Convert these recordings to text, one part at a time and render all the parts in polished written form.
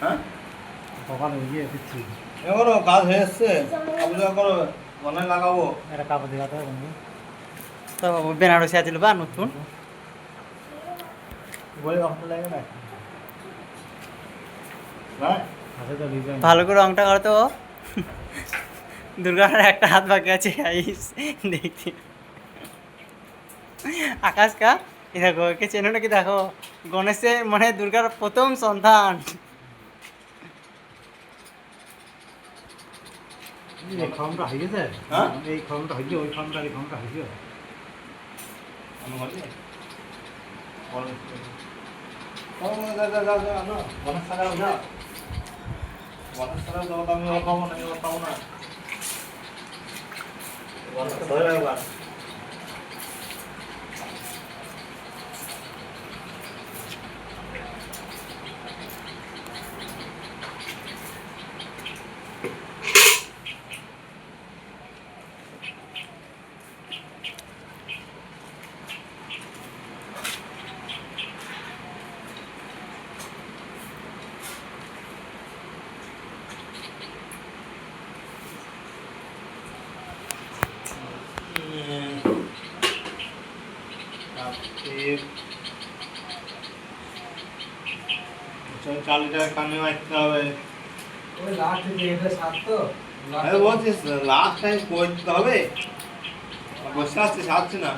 হ্যাঁ সকালে গিয়ে দিচ্ছি এখনো কাজ হয়ে এসছে পূজা করো মনে লাগাবো একটা কাপড় দেখাতে হবে বন্ধু তো বেনারসি আছিল বা নতুন বই রংটা লাগে না না হাতে তো ডিজাইন ভালো করে রংটা করো তো দুর্গার একটা হাত বাকি আছে গাইস দেখছি আকাশ কা এ দেখো কে চেনো নাকি দেখো গণেশের মানে দুর্গার প্রথম সন্তান এই ফর্মটা হয়ে গেছে হ্যাঁ? এই ফর্মটা হয়ে গিয়ে ওই ফর্মটা এই ফর্মটা হয়ে গিয়ে আমি বলি ও যা যা যা যা না বনাস ছাড়া যা বনাস ছাড়া যাও আমি ওর পাবো না ওর পাবো না বনাস ধরে একবার চালিটা কানে মারতে হবে ওই লাস্ট ডেটে সাত তো আরে বলছিস লাস্ট টাইম করতে হবে বসে আছে সাজছে না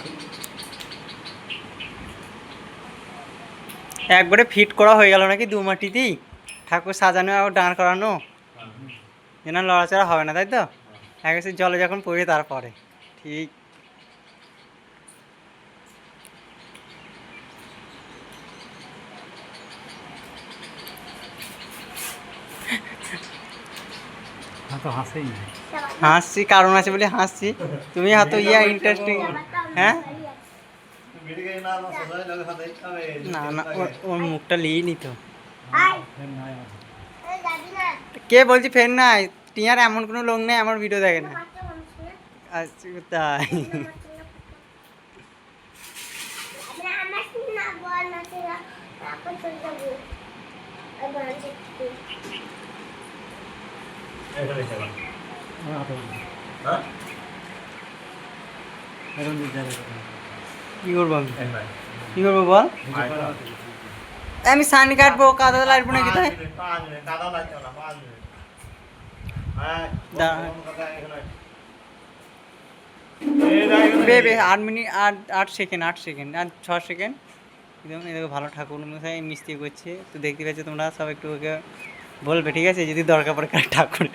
একবারে ফিট করা হয়ে গেল নাকি দু মাটিতেই ঠাকুর সাজানো আর দাঁড় করানো যেন লড়াচড়া হবে না তাই তো এক জলে যখন পড়বে তারপরে ঠিক হ্যাঁ তো হাসেই হাসছি কারণ আছে বলে হাসছি তুমি হয়তো ইন্টারেস্টিং হ্যাঁ বেরিয়ে গেছে না না সবাই লাগে হাতে হবে না না ওর মুখটা লিয়ে নিত ফের নাই আমার কে বলছি ফের নাই টিয়ার এমন কোনো লোক নেই আমার ভিডিও দেখে না আচ্ছা তাই এখানে খেলা আমার হাতে হ্যাঁ এরকম দিক যাবে কি করবো আমি এখানে কি করবো বল আমি সানি কাটবো কাদা লাগবো নাকি তাই 5 মিনিট কাদা লাগছে না 5 মিনিট হ্যাঁ দাঁড়া। এখানে এই জায়গা বেবে 8 মিনিট 8 সেকেন্ড 8 সেকেন্ড আর 6 সেকেন্ড একদম এদিকে ভালো ঠাকুর মশাই মিস্ত্রি করছে তো দেখতে পাচ্ছ তোমরা সব একটু ওকে বলবে ঠিক আছে যদি দরকার পড়ে ঠাকুর